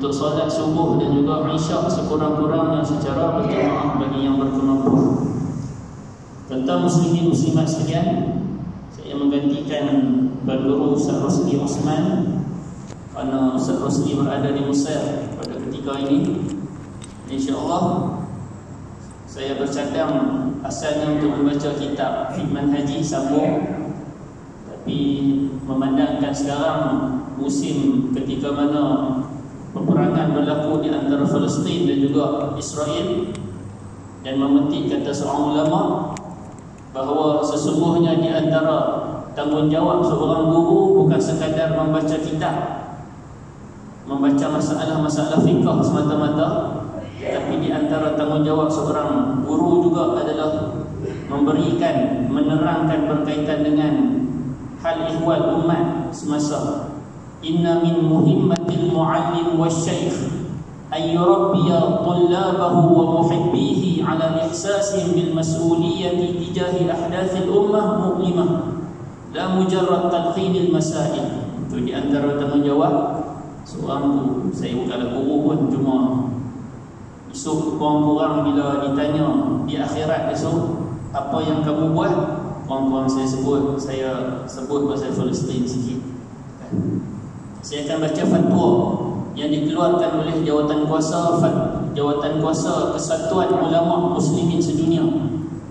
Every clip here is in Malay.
untuk solat subuh dan juga isyak sekurang-kurangnya secara berjamaah bagi yang berkemampuan. Tentang muslimin muslimat sekalian, saya menggantikan Guru Ustaz Rosli Osman kerana Ustaz Rosli berada di Mesir pada ketika ini. InsyaAllah saya bercadang asalnya untuk membaca kitab Fiqh Haji sambung, tapi memandangkan sekarang musim ketika mana peperangan berlaku di antara Palestin dan juga Israel, dan memetik kata seorang ulama bahawa sesungguhnya di antara tanggungjawab seorang guru bukan sekadar membaca kitab, membaca masalah-masalah fiqh semata-mata, tapi di antara tanggungjawab seorang guru juga adalah memberikan, menerangkan berkaitan dengan hal ihwal umat semasa. Inna min muhimmatil muallim wasyaikh an yurabbiya tullabahu wa muhibbihi ala ihsasihim bil mas'uliyyati tijahi ahdathil ummah mu'limah la mujarrad talqinil masail. Itu di antara tanggungjawab seorang guru. Saya bukanlah guru pun, cuma esok korang-korang bila ditanya di akhirat esok apa yang kamu buat, korang-korang saya sebut pasal Palestin sikit. Saya akan baca fatwa yang dikeluarkan oleh Jawatan Kuasa Kesatuan Ulama Muslimin Sedunia.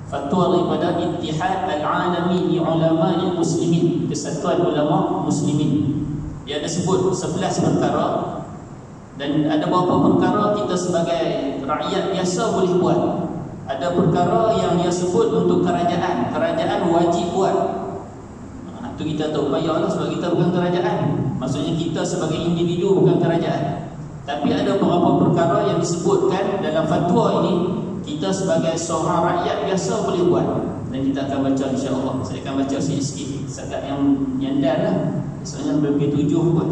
Fatwa daripada Ittihad Al-Alami li Ulama'il Muslimin, Kesatuan Ulama Muslimin. Dia ada sebut 11 perkara, dan ada beberapa perkara kita sebagai rakyat biasa boleh buat. Ada perkara yang dia sebut untuk kerajaan wajib buat. Itu kita tahu, payahlah sebab kita bukan kerajaan. Maksudnya kita sebagai individu bukan kerajaan. Tapi ada beberapa perkara yang disebutkan dalam fatwa ini kita sebagai seorang rakyat biasa boleh buat, dan kita akan baca insya-Allah. Saya akan baca sikit-sikit setakat yang nyandar lah. Maksudnya lebih 7 pun.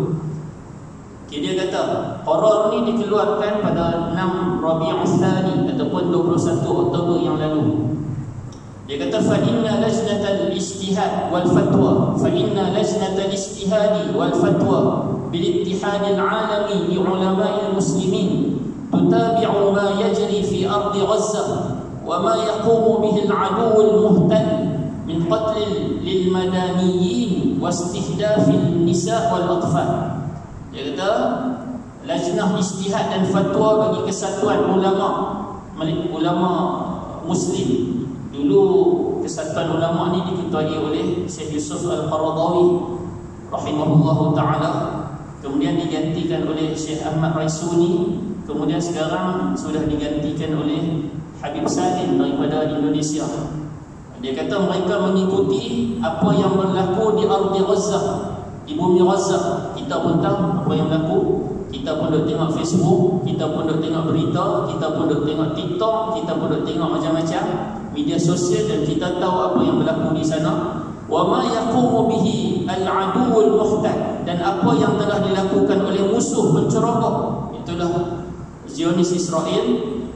Okay, dia kata qarar ni dikeluarkan pada 6 Rabiul Tsani ataupun 21 Oktober yang lalu. Dia kata fa inna lajnatal ijtihad wal fatwa bil ittihad al alami li ulama'il muslimin tutabi'u ma yajri fi ardi Gaza wa ma yaqumu bihi al adu al muhtal min qatl lil madaniyyin wa istihdaf al nisa wal atfal. Dia kata lajnah ijtihad dan fatwa bagi kesatuan ulama muslim. Dulu kesatuan ulama ni diketuai oleh Syekh Yusuf Al-Qaradawi rahimahullahu ta'ala, kemudian digantikan oleh Syekh Ahmad Raisuni, kemudian sekarang sudah digantikan oleh Habib Salim daripada Indonesia. Dia kata mereka mengikuti apa yang berlaku di ardi Gaza, di bumi Gaza. Kita pun tahu apa yang berlaku. Kita pun duk tengok Facebook, kita pun duk tengok berita, kita pun duk tengok TikTok, kita pun duk tengok macam-macam media sosial, dan kita tahu apa yang berlaku di sana. Wa ma yaqumu bihi al-aduwul muhtal, dan apa yang telah dilakukan oleh musuh penceroboh, itulah Zionis Israel,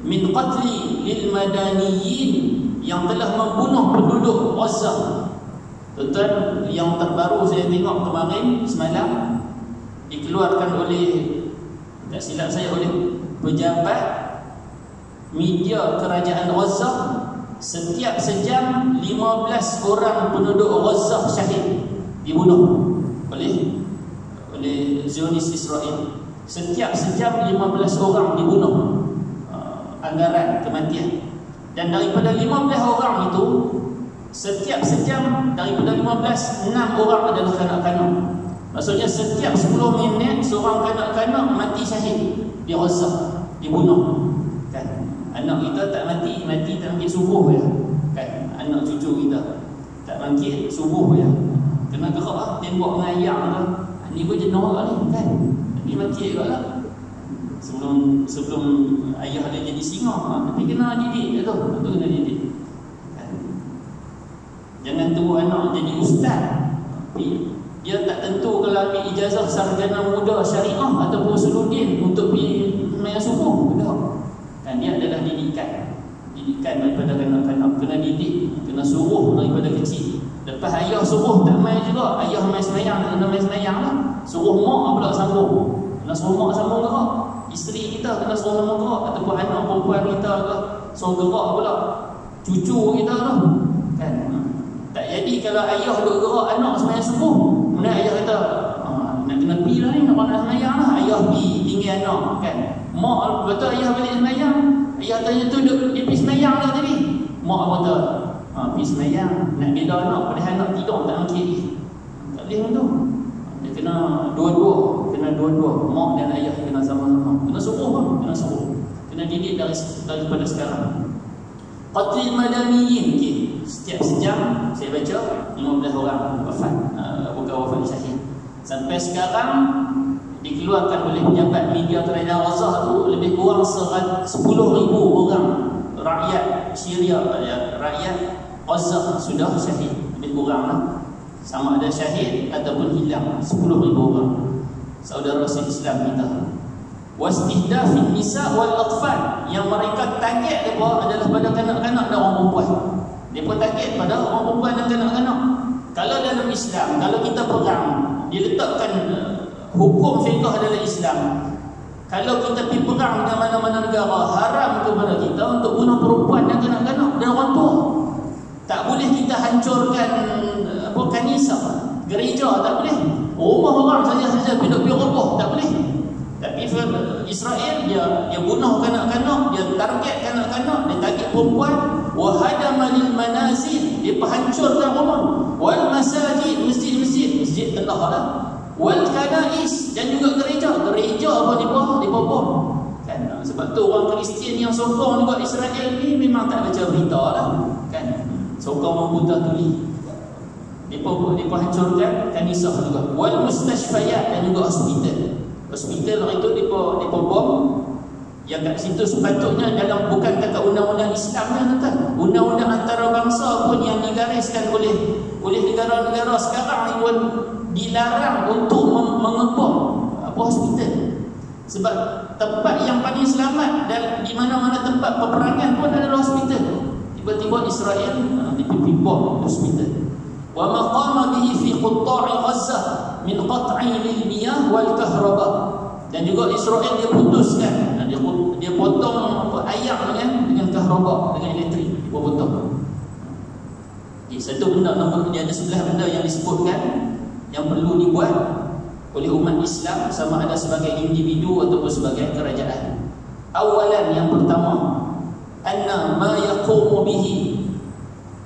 min qatli lil madaniyyin, yang telah membunuh penduduk Gaza. Tuan-tuan, yang terbaru saya tengok kemarin semalam dikeluarkan oleh, tak silap saya, oleh pejabat media kerajaan Gaza, setiap sejam 15 orang penduduk Gaza syahid, dibunuh oleh Zionis Israel. Setiap sejam 15 orang dibunuh, anggaran kematian. Dan daripada 15 orang itu, setiap sejam daripada 15, 6 orang adalah kanak-kanak. Maksudnya setiap 10 minit seorang kanak-kanak mati syahid di Gaza, dibunuh. Kan? Anak kita tak mati tak mungkin subuh ya. Kan? Anak cucu kita tak mungkin subuh ya. Kena gerak lah, tembok dengan ayam tu. Ni pun jenuh lah ni kan. Tapi mati juga lah. Sebelum ayah dia jadi singa, tapi kena didik tu. Itu kena didik. Kan? Jangan tunggu anak jadi ustaz. Dia tak tentu kalau ambil ijazah sarjana muda syariah ataupun usuluddin untuk pergi sembahyang subuh. Dan dia adalah didikan daripada kanak-kanak. Kena didik, kena suruh daripada kecil. Lepas ayah suruh tak main juga, ayah main sembahyang, tak kena main sembahyang lah. Suruh mak pula sambung, kena suruh mak sambung juga. isteri kita kena suruh nama gerak, ataupun anak perempuan kita ke suruh gerak pula, cucu kita tu kan. Tak jadi kalau ayah duk gerak anak sembahyang subuh, kemudian ayah kata nak kena pergi lah ni, nak sembahyang lah, ayah pergi tinggal anak kan. Mak betul ayah balik sembahyang, ayah tanya tu dia pergi sembahyang lah tadi, mak kata pergi sembahyang, nak bila anak, padahal anak tidur tak nak kiri. Tak boleh macam tu. Dia kena dua-dua, mak dan ayah kena sama-sama, kena suruh lah, kena didik daripada sekarang. Qatlil madaniyin, okay. Setiap sejam saya baca 15 orang wafat, bukan wafat syahid. Sampai sekarang dikeluarkan oleh pejabat media kerajaan Gaza tu lebih kurang 10,000 orang rakyat Syria, rakyat Gaza sudah syahid, lebih kurang lah. Sama ada syahid ataupun hilang 10,000 orang saudara Islam kita. Wastihdafin nisa wal atfal, yang mereka target depa adalah pada kanak-kanak dan orang perempuan. Depa target pada orang perempuan dan kanak-kanak. Kalau dalam Islam, kalau kita perang, dia letakkan hukum fiqh adalah Islam. Kalau kita pergi perang dengan mana-mana negara, haram kepada kita untuk bunuh perempuan dan kanak-kanak dan orang tua. Tak boleh kita hancurkan kanisah, gereja, tak boleh. Rumah orang saja pergi roboh, tak boleh. Tapi Israel dia bunuh kanak-kanak, dia target kanak-kanak, dia target perempuan. Wa hadama lil manazil, dia hancurkan rumah. Wal masajid, masjid telah lah. Wal kanais, dan juga gereja apa dia bom kan. Sebab tu orang Kristian yang sokong juga Israel ni memang tak baca berita lah kan, sokong membuta tuli. Dia hancurkan kanisah juga. Wal mustashfayat, dan juga hospital itu dia bom. Yang kat situ sepatutnya dalam, bukan kata undang-undang Islamnya, kata undang-undang antarabangsa pun yang digariskan oleh negara-negara sekarang ni pun dilarang untuk mengebom hospital. Sebab tempat yang paling selamat dan di mana-mana tempat peperangan pun adalah hospital. Tiba-tiba Israel dipipi bom hospital. Wa maqama bihi fi qutta'i Gaza min qat'i lil miyah wal kahraba, dan juga Israel dia putuskan, dia potong air dengan kahraba, dengan elektrik, dia potong. Okay, satu benda, nombor dia ada 11 benda yang disebutkan yang perlu dibuat oleh umat Islam, sama ada sebagai individu ataupun sebagai kerajaan. Awalan, yang pertama, anna ma yaqumu bihi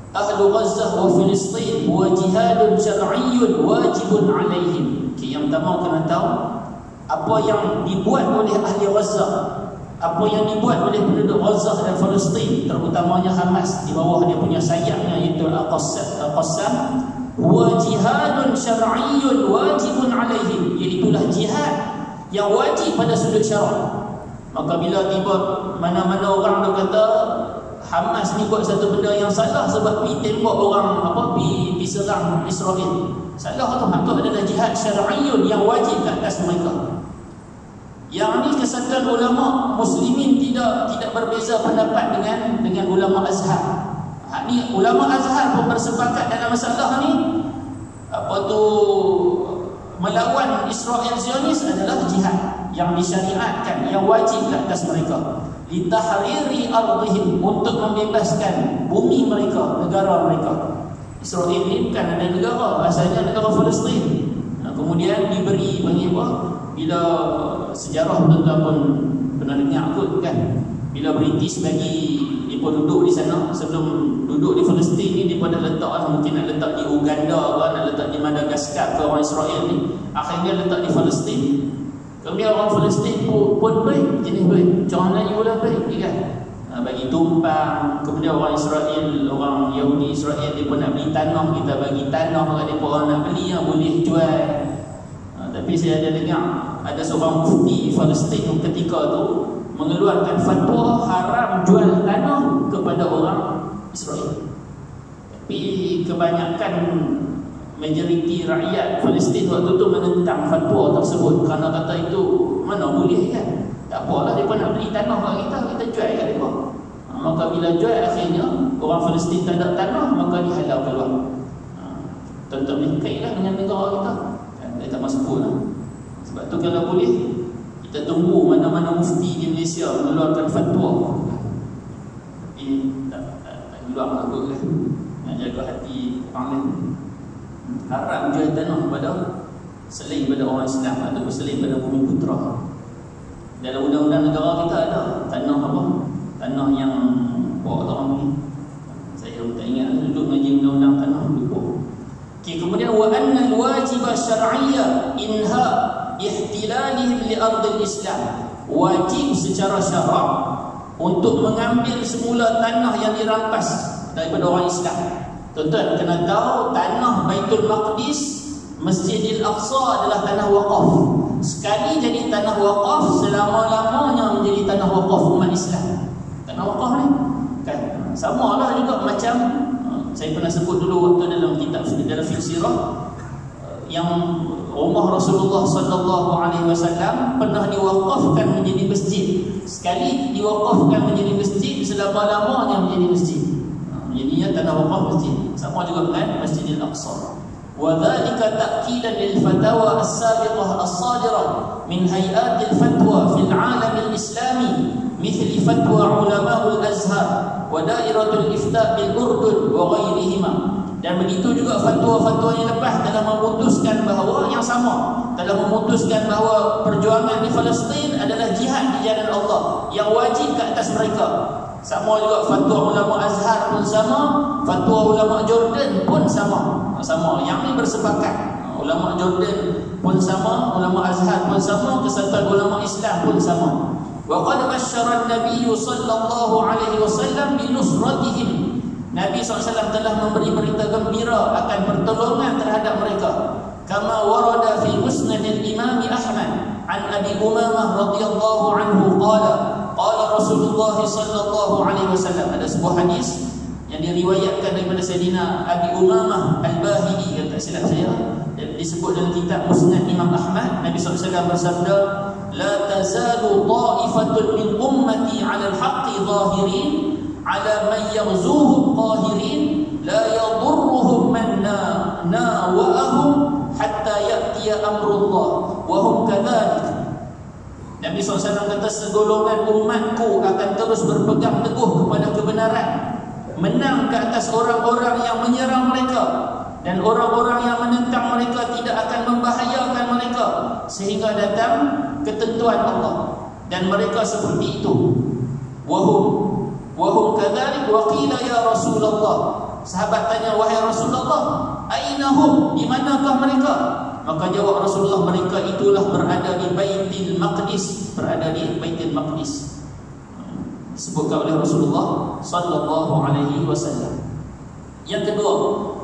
ahlu Gaza wa Filistin wa jihadun syar'iyyun wajibun alaihim. Okay, yang pertama kena tahu apa yang dibuat oleh ahli Gaza, apa yang dibuat oleh penduduk Gaza dan Palestin, terutamanya Hamas di bawah dia punya sayapnya iaitu Al-Qassam, wa jihadun syar'iyyun wajibun alaihim, iaitulah jihad yang wajib pada sudut syarak. Maka bila tiba mana-mana orang dia kata Hamas ni buat satu benda yang salah sebab pergi tembak orang, pergi serang Israel, salah tu. Itu adalah jihad syar'iyyun yang wajib ke atas mereka. Yang ni kesatuan ulama muslimin tidak berbeza pendapat dengan ulama Azhar. Ni ulama Azhar pun bersepakat dalam masalah ni, melawan Israel Zionis adalah jihad yang disyariatkan, yang wajib ke atas mereka. Litahriri ardihim, untuk membebaskan bumi mereka, negara mereka. Israel ini bukan ada negara, asalnya negara Palestin. Kemudian diberi bila sejarah tuan-tuan pun pernah dengar kot kan, bila British bagi mereka duduk di sana, sebelum duduk di Palestin ni mereka dah letak mungkin nak letak di Uganda ke, nak letak di Madagaskar ke orang Israel ni, akhirnya letak di Palestin. Kemudian orang Palestin pun baik, jenis baik, macam Melayu lah baik kan, bagi tumpang. Kemudian orang Israel, orang Yahudi Israel, dia pun nak beli tanah, kita bagi tanah kat dia, orang nak beli boleh jual. Tapi saya ada dengar ada seorang mufti Palestin ketika tu mengeluarkan fatwa haram jual tanah kepada orang Israel. Tapi kebanyakan majoriti rakyat Palestin waktu tu menentang fatwa tersebut, kerana kata itu mana boleh kan, tak apalah mereka nak beli tanah kat kita jual kat mereka. Maka bila jual, akhirnya orang Palestin tak ada tanah, maka dihalau keluar. Tentu ni kaitlah dengan negara kita kan, dia tak masuk pun lah. Sebab tu kalau boleh Kita tunggu mana-mana mufti di Malaysia mengeluarkan fatwa. Tak keluar aku kan. Nak jaga hati orang lain. Haram jual tanah pada selain pada orang Islam ataupun selain pada bumi putra. Dalam undang-undang negara kita ada tanah apa? Tanah yang bawa orang ni. Saya tak ingat duduk ngaji undang-undang tanah lupa. Okay, kemudian wa anna al-wajib syar'iyya inha ihtilalihim li ardil Islam. Wajib secara syarak untuk mengambil semula tanah yang dirampas daripada orang Islam. Tuan-tuan kena tahu tanah Baitul Maqdis, Masjidil Aqsa adalah tanah waqaf. Sekali jadi tanah waqaf, selama-lamanya menjadi tanah waqaf umat Islam. Tanah waqaf ni kan sama lah juga macam saya pernah sebut dulu waktu dalam kitab dalam fiqh sirah yang rumah Rasulullah sallallahu alaihi wasallam pernah diwakafkan menjadi masjid. Sekali diwakafkan menjadi masjid, selama-lamanya menjadi masjid. Jadinya tanah waqaf masjid. Sama juga dengan Masjidil Aqsa. وذلك تأكيدا للفتاوى السابقة الصادرة من هيئات الفتوى في العالم الإسلامي مثل فتوى علماء الأزهر ودائرة الإفتاء بالأردن وغيرهما. Dan begitu juga fatwa-fatwa yang lepas telah memutuskan bahawa yang sama, telah memutuskan bahawa perjuangan di Palestin adalah jihad di jalan Allah yang wajib ke atas mereka. Sama juga fatwa ulama Azhar pun sama, fatwa ulama Jordan pun sama. Sama, yang ini bersepakat. Ulama Jordan pun sama, ulama Azhar pun sama, kesatuan ulama Islam pun sama. Wa qad basyara an-nabiy sallallahu alaihi wasallam bi nusratihim. Nabi SAW telah memberi berita gembira akan pertolongan terhadap mereka. Kama warada fi musnad al-Imam Ahmad an Abi Umamah radhiyallahu anhu qala Rasulullah sallallahu alaihi wasallam. Ada sebuah hadis yang diriwayatkan daripada Sayyidina Abi Umamah Al-Bahili, kata silap saya, disebut dalam kitab Musnad Imam Ahmad. Nabi SAW bersabda, la tazalu ta'ifatun min ummati 'ala al-haqqi zahirin 'ala man yaghzuhum qahirin la yadurruhum man nawa'ahum hatta ya'tiya amrullah wa hum kadzalik. Nabi SAW kata segolongan umatku akan terus berpegang teguh kepada kebenaran, menang ke atas orang-orang yang menyerang mereka, dan orang-orang yang menentang mereka tidak akan membahayakan mereka sehingga datang ketentuan Allah. Dan mereka seperti itu. Wahum kadzalik wa qila ya Rasulullah. Sahabat tanya, wahai Rasulullah, ainahum, di manakah mereka? Maka jawab Rasulullah, mereka itulah berada di Baitul Maqdis, berada di Baitul Maqdis. Disebutkan oleh Rasulullah sallallahu alaihi wasallam. Yang kedua,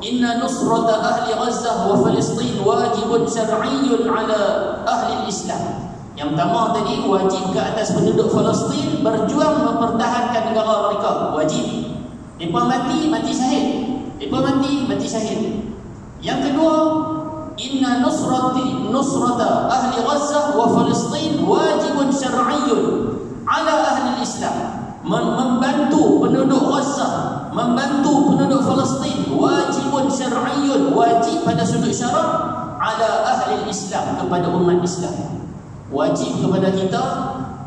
inna nusrata ahli Gazzah wa Palestin wajibun syar'iyyun ala ahli Islam. Yang pertama tadi, wajib ke atas penduduk Palestin berjuang mempertahankan negara mereka, wajib. Mereka mati syahid. Mereka mati syahid. Yang kedua, inna nusrata ahli Gazzah wa Palestin wajibun syar'iyyun ala ahli Islam. Membantu penduduk Gaza, membantu penduduk Palestin wajibun syar'iyyun, wajib pada sudut syarak, ala ahli Islam, kepada umat Islam. Wajib kepada kita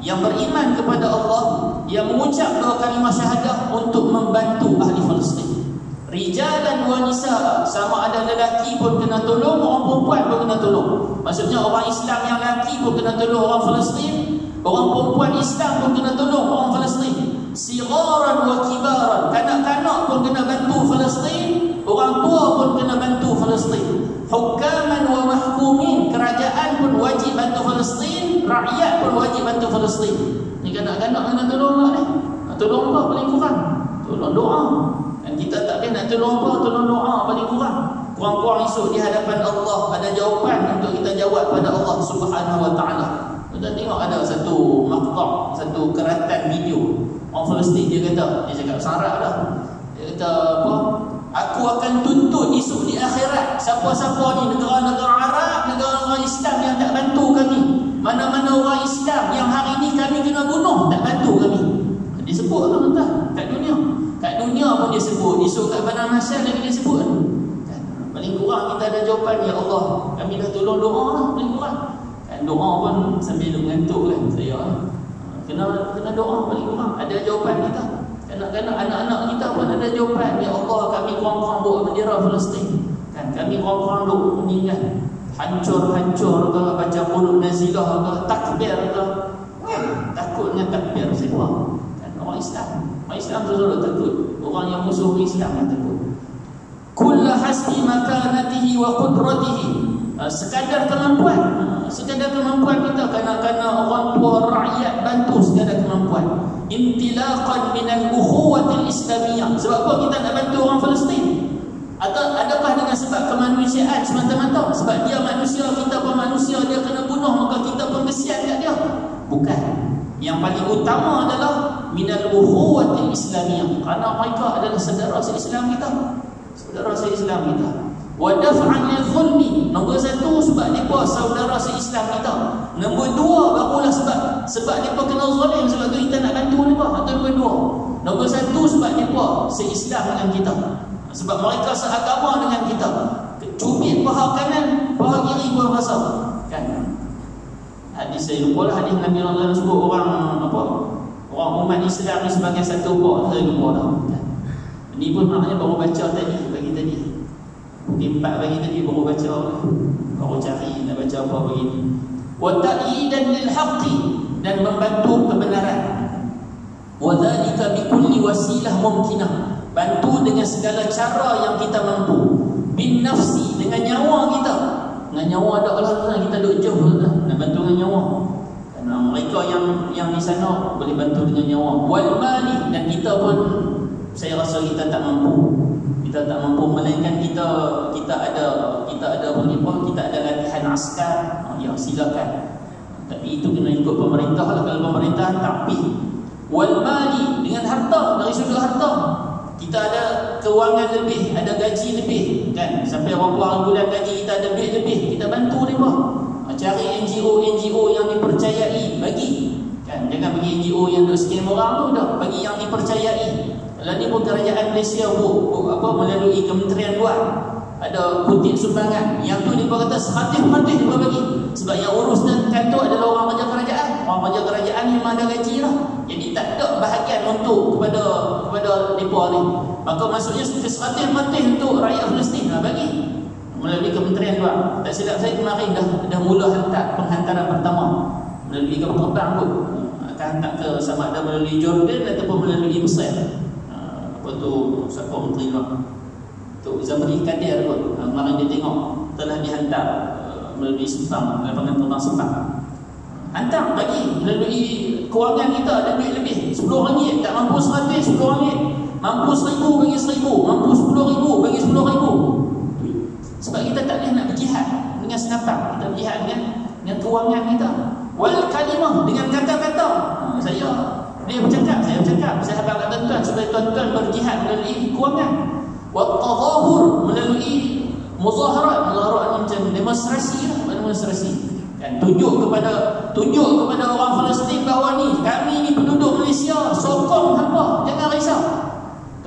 yang beriman kepada Allah, yang mengucap dua kalimah syahadah untuk membantu ahli Palestin. Rijalan wa nisa, sama ada lelaki pun kena tolong, orang perempuan pun kena tolong. Maksudnya orang Islam yang lelaki pun kena tolong orang Palestin, orang perempuan Islam pun kena tolong orang Palestin. Sigharan wa kibaran, kanak-kanak pun kena bantu Palestin, orang tua pun kena bantu Palestin. Hukaman wa mahkumin, kerajaan pun wajib bantu Palestin, rakyat pun wajib bantu Palestin. Ni kanak-kanak kena tolong lah ni. Tolong apa paling kurang? Tolong doa. Dan kita tak boleh nak tolong apa, tolong doa paling kurang. Kurang-kurang esok di hadapan Allah ada jawapan untuk kita jawab pada Allah Subhanahu wa taala. Kita tengok ada satu maqta', satu keratan video orang Palestin, dia cakap sarap dah. Dia kata apa? Aku akan tuntut esok di akhirat siapa-siapa ni, negara-negara Arab, negara-negara Islam yang tak bantu kami. Mana-mana orang Islam yang hari ni kami kena bunuh, tak bantu kami. Dia sebut tu tuan-tuan, kat dunia. Kat dunia pun dia sebut, esok kat Padang Mahsyar lagi dia sebut. Paling kurang kita ada jawapan, ya Allah, kami dah tolong doa lah, paling kurang. Doa pun sambil mengantuk kan saya. Kena doa paling kurang ada jawapan kita. Kadang-kadang anak-anak kita pun ada jawapan. Ya Allah, kami kurang-kurang bawa bendera Palestin. Kan kami kurang-kurang duk meninggal. Hancur-hancur ke, baca qulub nazilah ke, takbir ke. Takut dengan takbir siapa? Kan orang Islam. Orang Islam tu selalu takut. Orang yang musuh Islam yang takut. Kullu hasbi makanatihi wa qudratihi. Sekadar kemampuan. Sekadar kemampuan kita, kerana orang tua rakyat bantu sekadar kemampuan. Intilaqan minal ukhuwatil islamiyah. Sebab apa kita nak bantu orang Palestin? Atau adakah dengan sebab kemanusiaan semata-mata? Sebab dia manusia, kita pun manusia, dia kena bunuh, maka kita pun kesian kat dia? Bukan. Yang paling utama adalah minal ukhuwatil islamiyah, kerana mereka adalah saudara se-Islam kita. Saudara se-Islam kita. Wa daf'an lil zulmi. Nombor satu sebab mereka saudara se-Islam kita. Nombor dua barulah sebab mereka kena zalim, sebab tu kita nak bantu mereka. Atau nombor dua. Nombor satu sebab mereka se-Islam dengan kita. Sebab mereka seagama dengan kita. Cubit paha kanan, paha kiri buang rasa. Kan? Hadis saya lupa lah, hadis Nabi Allah sebut orang umat Islam ni sebagai satu buah. Saya lupa lah. Ini pun maknanya baru baca tadi, bagi tadi. Mungkin 4 bagi tadi baru baca. Baru cari nak baca apa begini. Wa ta'idan lil haqqi, dan membantu kebenaran. Wa dzalika bi kulli wasilah mumkinah. Bantu dengan segala cara yang kita mampu. Bin nafsi, dengan nyawa kita. Dengan nyawa ada Allah, kita duk jauh nak bantu dengan nyawa. Kerana mereka yang di sana boleh bantu dengan nyawa. Wal mali, dan kita pun saya rasa kita tak mampu. Kita tak mampu, melainkan kita ada latihan askar. Ya silakan. Tapi itu kena ikut pemerintah lah. Kalau pemerintah tapi wal mali, dengan harta, dari sudut harta. Kita ada kewangan lebih, ada gaji lebih, kan? Sampai berapa bulan gaji kita ada duit lebih, kita bantu mereka. Cari NGO yang dipercayai, bagi. Kan? Jangan bagi NGO yang duk scam orang tu dah, bagi yang dipercayai. Kalau ni pun kerajaan Malaysia melalui Kementerian Luar ada kutip sumbangan. Yang tu dia kata sehatih-hatih dia bagi. Sebab yang urus dan kantor adalah orang kerja kerajaan. Orang kerja kerajaan memang ada gaji lah. Jadi tak ada bahagian untuk kepada mereka ni. Maka maksudnya sehatih-hatih untuk rakyat Palestin lah bagi. Melalui Kementerian Luar. Tak silap saya kemarin dah mula hantar penghantaran pertama. Melalui kapal terbang pun. Akan hantar ke sama ada melalui Jordan ataupun melalui Mesir. Siapa menteri luar tu Zamri Kadir pun kemarin dia tengok telah dihantar melalui Sepang, lapangan terbang Sepang, hantar bagi melalui kewangan kita ada duit lebih RM10, tak mampu RM100, RM10, mampu RM1,000 bagi RM1,000, mampu RM10,000 bagi RM10,000. Sebab kita tak boleh nak berjihad dengan senapan, kita berjihad dengan kewangan kita. Wal kalimah, dengan kata-kata. Dia bercakap, saya bercakap, saya habaq kat tuan-tuan supaya tuan-tuan berjihad melalui kewangan. Wa tadhahur, melalui muzaharat macam demonstrasi lah, demonstrasi. Kan tunjuk kepada orang Palestin bahawa ni kami ni penduduk Malaysia, sokong hampa, jangan risau.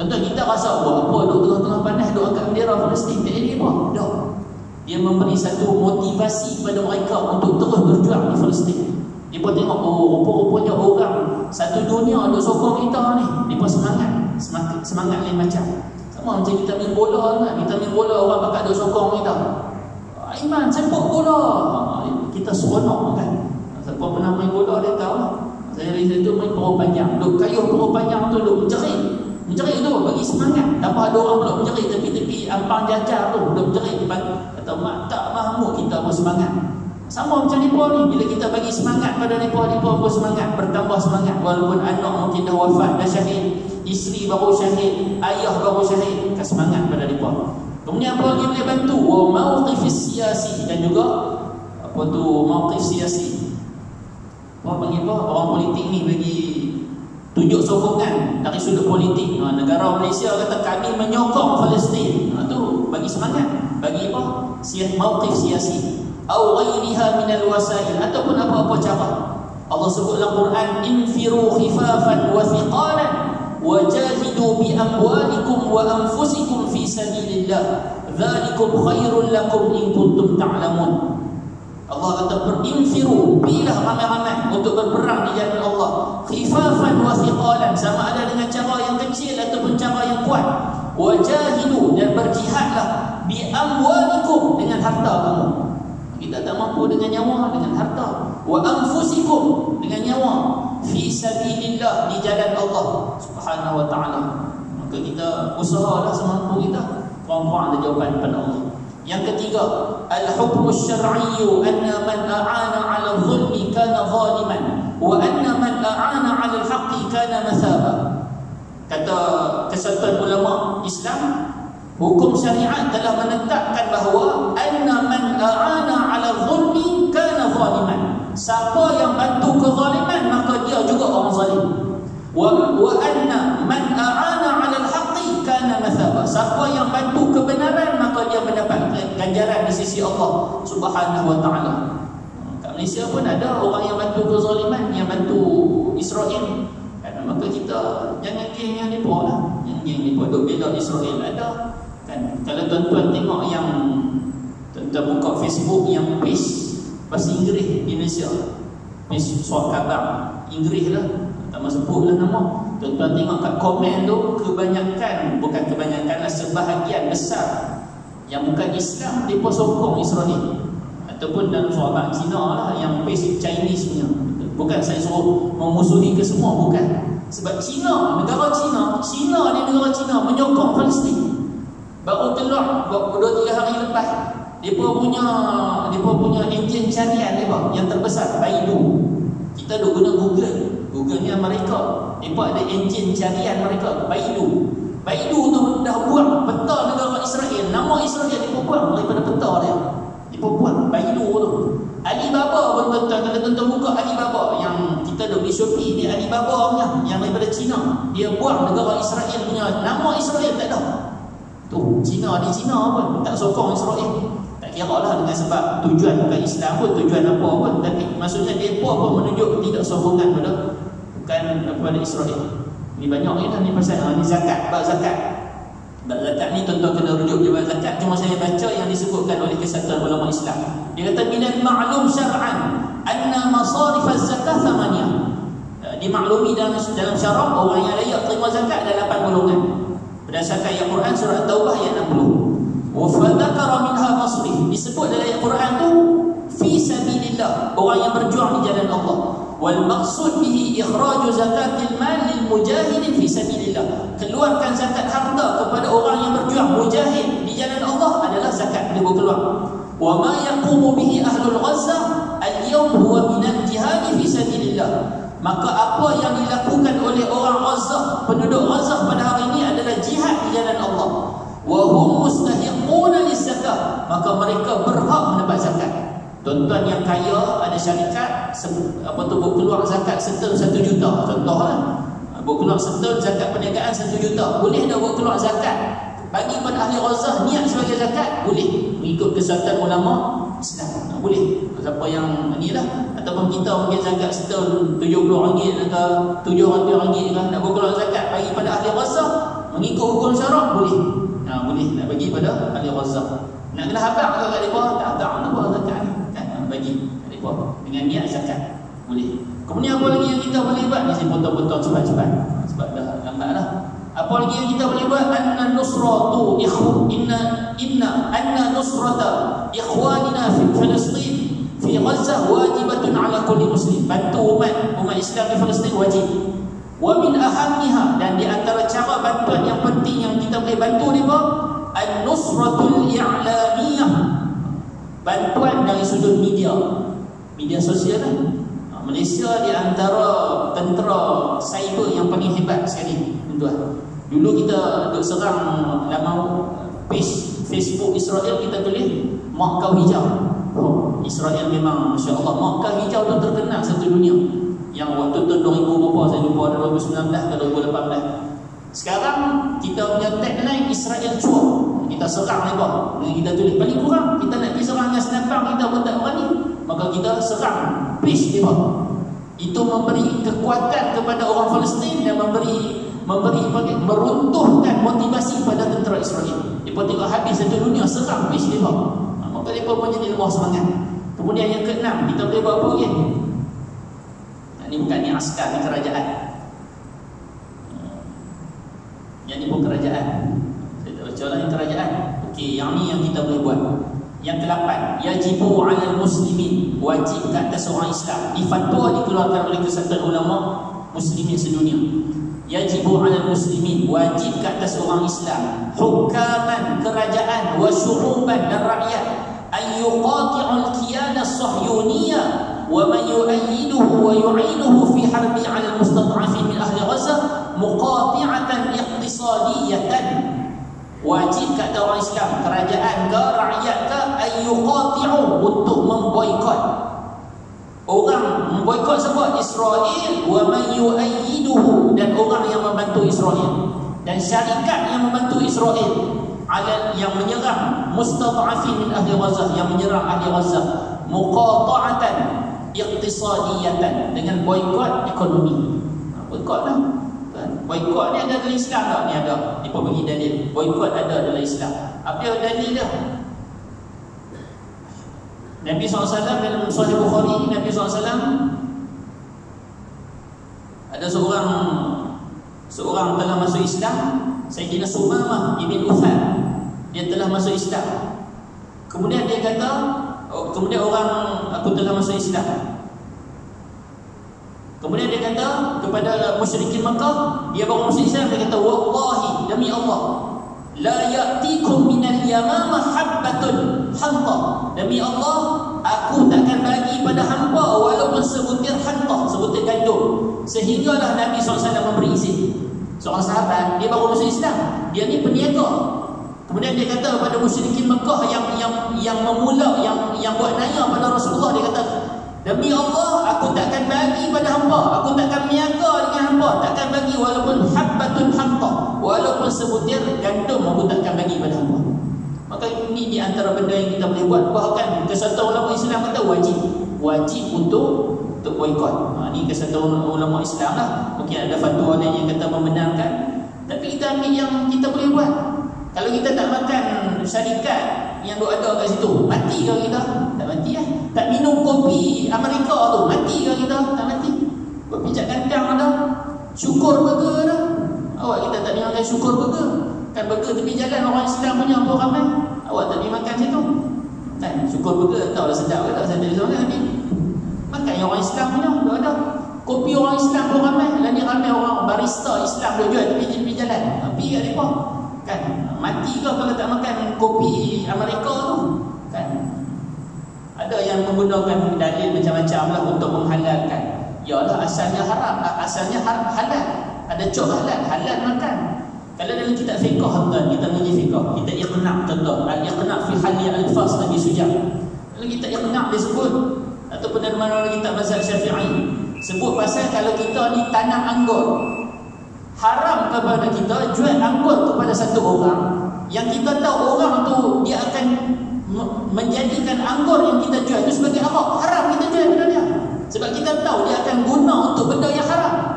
Tuan-tuan, kita rasa buat apa duk tengah-tengah panas duk angkat bendera Palestin, tak jadi apa? Dah. Dia memberi satu motivasi kepada mereka untuk terus berjuang di Palestin. Dia pun tengok, rupa-rupanya orang satu dunia duk sokong kita ni. Dia pun semangat lain macam. Sama macam kita main bola kan. Kita main bola, orang bakal duk sokong kita. Iman, sepak bola. Kita seronok kan. Siapa pernah main bola dia tahu. Saya dari situ main perut panjang. Duk kayuh perut panjang tu duk menjerit tu bagi semangat. Dapat ada orang pula menjerit tepi-tepi ampang jajar tu duk menjerit. Kata mak tak mahmud, kita pun semangat. Sama macam mereka ni, bila kita bagi semangat pada mereka pun semangat, bertambah semangat. Walaupun anak mungkin dah wafat, dah syahid, isteri baru syahid, ayah baru syahid, kan semangat pada mereka. Kemudian apa lagi boleh bantu? Mauqif siasi, dan juga mauqif siasi. Apa panggil apa? Orang politik ni bagi tunjuk sokongan dari sudut politik. Negara Malaysia kata kami menyokong Palestin. Tu bagi semangat. Bagi apa? Mauqif siasi. Au ghairiha minal wasail, ataupun apa-apa cara. Allah sebut dalam Quran, infiru khifafan wa thiqalan wajahidu bi amwalikum wa anfusikum fi sabilillah dzalikum khairul lakum in kuntum ta'lamun. Allah kata berinfiru, pilah ramai-ramai untuk berperang di jalan Allah, khifafan wa thiqalan, sama ada dengan cara yang kecil ataupun cara yang kuat. Wajahidu, dan berjihadlah bi amwalikum, dengan harta kamu. Kita tak mampu dengan nyawa, dengan harta. Wa anfusikum, dengan nyawa, fi sabilillah, di jalan Allah Subhanahu wa taala. Maka kita usahalah semampu kita. Puan-puan ada jawapan daripada Allah. Yang ketiga, al-hukmu syar'iyyu anna man a'ana 'ala dhulmi kana zaliman wa anna man a'ana 'ala al-haqqi kana mathaba. Kata Kesatuan Ulama Islam, hukum syariat telah menetapkan bahawa anna man a'ana 'ala dhulmi kana zaliman. Siapa yang bantu kezaliman maka dia juga orang zalim. Wa anna man a'ana 'ala al-haqqi kana mathaba. Siapa yang bantu kebenaran maka dia mendapat ganjaran di sisi Allah Subhanahu wa taala. Kat Malaysia pun ada orang yang bantu kezaliman, yang bantu Israel. Maka kita jangan geng yang nipu lah. Yang geng nipu duk bela Israel ada. Kan kalau tuan-tuan tengok yang tuan-tuan buka Facebook yang page bahasa Inggeris di Malaysia, page surat khabar Inggeris lah, tak masuk sebut lah nama. Tuan-tuan tengok kat komen tu, bukan kebanyakan lah, sebahagian besar yang bukan Islam, mereka sokong Israel. Ataupun dalam surat Cina lah, yang page Chinese punya. Bukan saya suruh memusuhi ke semua, bukan. Sebab negara Cina ni negara Cina menyokong Palestin. Baru keluar 2-3 hari lepas, mereka punya enjin carian mereka yang terbesar, Baidu. Kita duk guna Google ni Amerika. Mereka ada enjin carian mereka, Baidu. Baidu tu dah buang peta negara Israel. Nama Israel mereka buang daripada peta dia. Mereka buang Baidu tu. Alibaba pun tuan-tuan, kalau tuan-tuan buka Alibaba yang kita duk beli Shopee ni, Alibaba punya yang daripada Cina, dia buang negara Israel punya nama. Israel tak ada tu. Cina pun tak sokong Israel. Tak kira lah dengan sebab tujuan bukan Islam pun, tujuan apa pun, tapi maksudnya mereka pun menunjuk tidak sokongan kepada Israel. Ni banyak ni lah, ni pasal ni zakat. Bab zakat ni tuan-tuan kena rujuk je bab zakat. Cuma saya baca yang disebutkan oleh Kesatuan Ulama Islam. Dia kata minal ma'lum syar'an anna masarif az-zakah thamaniyah. Dimaklumi dalam syarak orang yang layak terima zakat ada 8 golongan. Berdasarkan ayat Quran surah Taubah ayat 60. Wa fadzakara minha masrif. Disebut dalam ayat Quran tu fi sabilillah, orang yang berjuang di jalan Allah. Wal maqsud bihi ikhraju zakatil mal lil mujahidin fi sabilillah. Keluarkan zakat harta kepada orang yang berjuang mujahid di jalan Allah adalah zakat dia keluar. Wa ma yaqumu bihi ahlul Ghazzah al-yawm huwa min al-jihad fi sabilillah. Maka apa yang dilakukan oleh orang Ghazzah, penduduk Ghazzah pada hari ini adalah jihad di jalan Allah. Wa hum mustahiquna lis-zakah. Maka mereka berhak mendapat zakat. Tuan-tuan yang kaya ada syarikat keluar zakat setahun 1 juta contohlah. Keluar setahun zakat perniagaan 1 juta. Boleh dah keluar zakat bagi pada ahli Ghazzah niat sebagai zakat, boleh mengikut Kesatuan Ulama Islam. Boleh. Siapa yang ni lah, ataupun kita mungkin zakat setahun RM70 atau RM700 kan, nak keluar zakat bagi pada ahli Ghazzah mengikut hukum syarak, boleh. Boleh nak bagi pada ahli Ghazzah. Nak kena habaq ke kat mereka? Tak habaq apa zakat ni kan, bagi mereka dengan niat zakat, boleh. Kemudian apa lagi yang kita boleh buat ni? Saya potong-potong cepat-cepat sebab dah lambat lah. Apa lagi yang kita boleh buat? Anna nusratu anna nusrata ikhwanina fi Palestin fi Gaza wajibatun ala kulli muslim. Bantu umat Islam di Palestin wajib. Wa min ahammiha, dan di antara cara bantuan yang penting yang kita boleh bantu mereka, an-nusratul i'lamiyah, bantuan dari sudut media sosial lah. Malaysia di antara tentera cyber yang paling hebat sekali tuan. Dulu kita duk serang nama page Facebook Israel, kita tulis mak kau hijau. Israel memang masya-Allah, mak kau hijau tu terkenal satu dunia. Yang waktu tu 2000 berapa saya lupa, 2019 atau 2018. Sekarang kita punya tagline Israel cuak. Kita serang mereka. Kita tulis paling kurang kita nak pergi serang dengan senapang kita pun tak berani, maka kita serang page dia. Itu memberi kekuatan kepada orang Palestin dan meruntuhkan motivasi pada tentera Israel. Dia tengok habis satu dunia serang page dia. Maka dia pun menjadi lemah semangat. Kemudian yang keenam, kita boleh buat apa lagi? Ini bukan ni askar, ni kerajaan. Yang ni pun kerajaan. Saya tak baca lah yang kerajaan. Okey, yang ni yang kita boleh buat. Yang ke-8, yajibu 'alal muslimin, wajib ke atas orang Islam. Di fatwa dikeluarkan oleh Kesatuan Ulama Muslimin sedunia. Yajibu 'alal muslimin, wajib ke atas orang Islam, hukaman, kerajaan, wa syu'uban, dan rakyat, ay yuqati'ul qiyana as-sahyuniyah wa man yu'ayyiduhu wa yu'inuhu fi harbi 'alal mustad'afin min ahli Gaza muqati'atan iqtisadiyatan. Wajib kat orang Islam, kerajaan ke, rakyat ke, ayyuqati'u, untuk memboikot. Orang memboikot siapa? Israel, wa man yu'ayyiduhu, dan orang yang membantu Israel, dan syarikat yang membantu Israel, ala, yang menyerang mustad'afin min ahli Gaza, yang menyerang ahli Gaza, muqata'atan iqtisadiyatan, dengan boikot ekonomi. Boikot lah. Boikot ni ada dalam Islam tak? Ni ada. Dia pun bagi dalil. Boikot ada dalam Islam. Apa yang dalil dia? Nabi SAW dalam Sahih Bukhari, Nabi SAW ada seorang telah masuk Islam, Sayyidina Sumamah ibn Uthal. Dia telah masuk Islam. Kemudian dia kata, kemudian aku telah masuk Islam. Kemudian dia kata kepada musyrikin Makkah, dia baru masuk Islam, dia kata, wallahi, demi Allah, la ya'tikum minal yamama habbatun hantah, demi Allah, aku takkan bagi pada hampa walaupun sebutir hantah, sebutir gandum. Sehinggalah Nabi SAW memberi izin. Seorang sahabat, dia baru masuk Islam, dia ni peniaga. Kemudian dia kata kepada musyrikin Makkah yang memula, yang buat naya pada Rasulullah, dia kata, demi Allah, aku takkan bagi pada hamba, aku takkan niaga dengan hamba, takkan bagi walaupun habbatun hamta, walaupun sebutir gandum aku takkan bagi pada hamba. Maka ini di antara benda yang kita boleh buat. Bahkan Kesatuan Ulama Islam kata wajib untuk boikot. Ini Kesatuan Ulama Islam lah. Mungkin ada fatwa lain yang kata membenarkan, tapi kita ambil yang kita boleh buat. Kalau kita tak makan syarikat yang ada kat situ, mati ke kita? Tak mati lah. Tak minum kopi Amerika tu, mati ke kita? Tak mati. Kopi Cak Kandang ada, syukur burger ada. Awak kita tak pergi makan syukur burger. Kan burger tepi jalan orang Islam punya apa ramai. Awak tak pergi makan situ. Kan syukur burger tahu dah sedap ke tak? Saya tak bisa makan, tapi makan yang orang Islam punya tu ada. Kopi orang Islam pun ramai. Lagi ramai orang barista Islam dia jual tepi jalan. Pergi kat mereka. Kan mati ke kalau tak makan kopi Amerika tu? Kan ada yang menggunakan dalil macam-macam lah untuk menghalalkan. Yalah asalnya haram, asalnya halal. Ada cok halal makan. Kalau dalam kitab fiqh tuan, kita mengaji fiqh, kita iqna' contoh, al-iqna' fi halli al-fas Nabi Sujah. Kalau kita iqna' disebut, ataupun dari mana kitab mazhab Syafi'i sebut pasal kalau kita ni tanam anggur, haram kepada kita jual anggur kepada satu orang yang kita tahu orang tu dia akan menjadikan anggur yang kita jual itu sebagai arak. Haram kita jual kepada dia, sebab kita tahu dia akan guna untuk benda yang haram.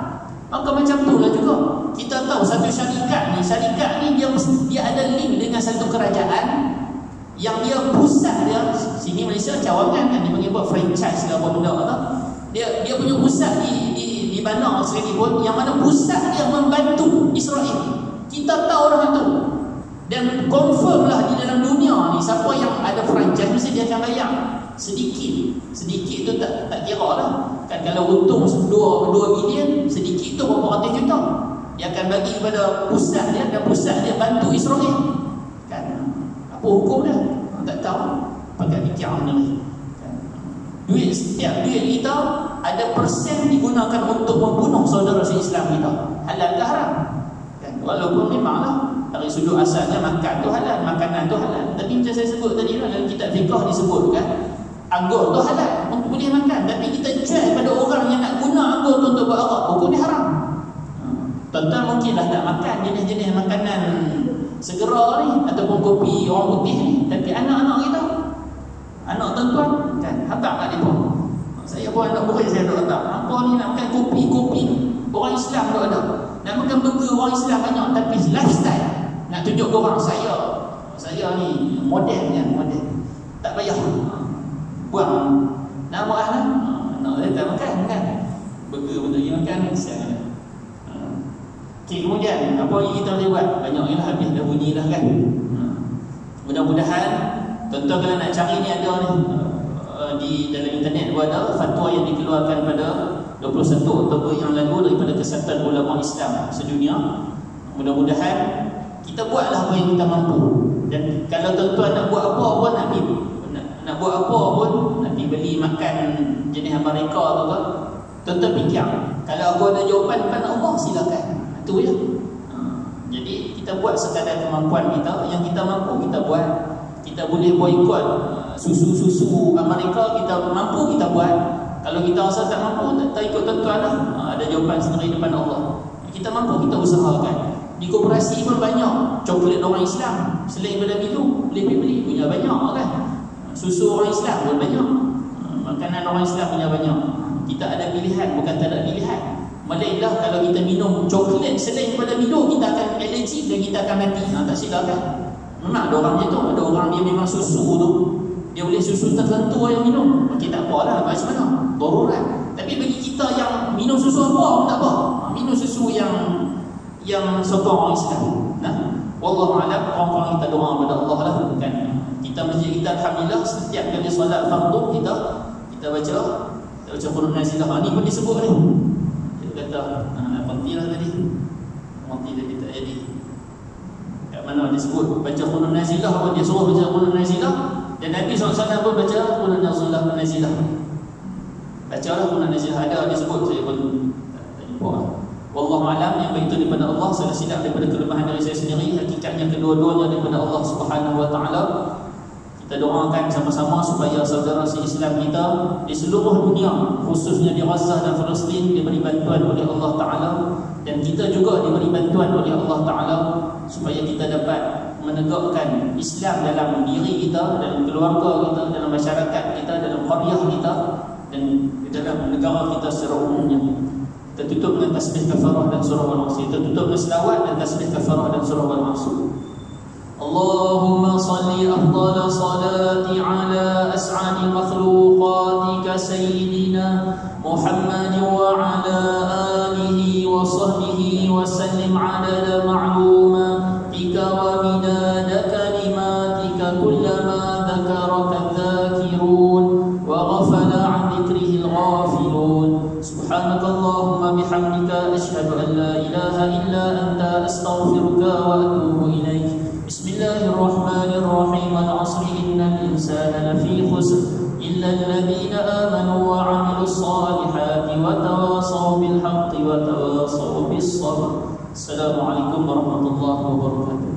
Maka macam itulah juga kita tahu satu syarikat ni dia ada link dengan satu kerajaan yang dia pusat dia sini Malaysia cawangan kan, dia panggil buat franchise ke apa benda tu. Dia punya pusat di mana sekalipun, yang mana pusat dia membantu Israel. Kita tahu orang tu. Dan confirm lah di dalam dunia ni, siapa yang ada franchise mesti dia akan bayar sedikit tu tak kira lah kan. Kalau untung 2 bilion, sedikit tu berapa ratus juta dia akan bagi kepada pusat dia, dan pusat dia bantu Israel kan. Apa hukum dia tak tahu, pakai fikir ni kan. Setiap duit kita ada persen digunakan untuk membunuh saudara se-Islam kita. Halal ke haram kan? Walaupun memanglah dari sudut asalnya makan tu halal, makanan tu halal, tapi macam saya sebut tadi lah, dalam kitab fiqh disebut kan, anggur tu halal, boleh makan, tapi kita jual pada orang yang nak guna anggur tu untuk buat arak, hukum dia haram. Tuan-tuan mungkinlah tak makan jenis-jenis makanan segera ni ataupun kopi orang putih ni, tapi anak-anak kita, anak tuan-tuan kan, hantar kat dia. Saya pun anak murid saya tak hantar. Apa ni nak makan kopi ni? Orang Islam tu ada. Nak makan burger orang Islam banyak, tapi lifestyle nak tunjuk ke orang saya ni model kan, model. Tak payah. buang nak marah lah. Nak dia tak makan kan. Burger pun tak pergi makan, kesian kan. Okay, kemudian apa yang kita boleh buat? Banyak yang habis dah bunyi dah kan. Mudah-mudahan tuan-tuan kalau nak cari ni ada ni di dalam internet ada fatwa yang dikeluarkan pada 21 Oktober yang lalu daripada Kesatuan Ulama Islam sedunia. Mudah-mudahan kita buatlah apa yang kita mampu. Dan kalau tuan-tuan nak buat apa pun, nak buat apa pun, nak pergi beli makan jenis Amerika atau apa, tuan-tuan fikir. Kalau aku ada jawapan depan Allah, silakan. Itu ya. Jadi kita buat sekadar kemampuan kita. Yang kita mampu kita buat. Kita boleh boikot susu-susu Amerika, kita mampu kita buat. Kalau kita rasa tak mampu, tak ikut tuan-tuan lah. Ada jawapan sendiri depan Allah. Kita mampu, kita usahakan. Di koperasi pun banyak coklat orang Islam. Selain daripada Milo, boleh beli punya banyak kan. Susu orang Islam pun banyak. Makanan orang Islam punya banyak. Kita ada pilihan, bukan tak ada pilihan. Melainlah kalau kita minum coklat selain daripada Milo, kita akan alergi dan kita akan mati. Tak silap kan. Memang ada orang macam tu. Ada orang dia memang susu tu, dia boleh susu tertentu yang minum. Kita tak apalah, macam mana, darurat. Tapi bagi kita yang minum susu apa pun tak apa. Minum susu yang sokong orang Islam. Nah, wallahu a'lam. Orang-orang kita doa kepada Allah lah kan. Kita masjid kita alhamdulillah setiap kali solat fardu kita baca qunut nazilah. Ni pun disebut ni. Dia kata pentinglah tadi. Mati tadi tak jadi. Kat mana disebut baca qunut nazilah pun dia suruh baca qunut nazilah, dan Nabi SAW pun baca qunut nazilah. Bacalah qunut nazilah, ada disebut, saya pun tak jumpa. Wallahu a'lam. Yang baik itu daripada Allah, saya silap daripada kelemahan dari saya sendiri. Hakikatnya kedua-duanya daripada Allah Subhanahu wa taala. Kita doakan sama-sama supaya saudara se-Islam kita di seluruh dunia, khususnya di Gaza dan Palestin, diberi bantuan oleh Allah taala, dan kita juga diberi bantuan oleh Allah taala supaya kita dapat menegakkan Islam dalam diri kita, dalam keluarga kita, dalam masyarakat kita, dalam qaryah kita, dan dalam negara kita secara umumnya. Kita tutup dengan tasbih kafarah dan surah Al-Asr. Kita tutup dengan selawat dan tasbih kafarah dan surah Al-Asr. Allahumma salli afdala salati ala as'adi makhluqatika sayyidina Muhammad wa ala alihi wa sahbihi wa sallim adada ma'lumatika wa midada kalimatika kullama dhakaraka dhakirun wa ghafala an dhikrihi al-ghafilun. Subhanakallahumma bihamdika asyhadu an la ilaha illa anta astaghfiruka wa atubu ilaik. Bismillahirrahmanirrahim. Al-'asri innal insana lafi khusr illa alladhina amanu wa 'amilus salihati wa tawasaw bil haqqi wa tawasaw bis sabr. Assalamualaikum warahmatullahi wabarakatuh.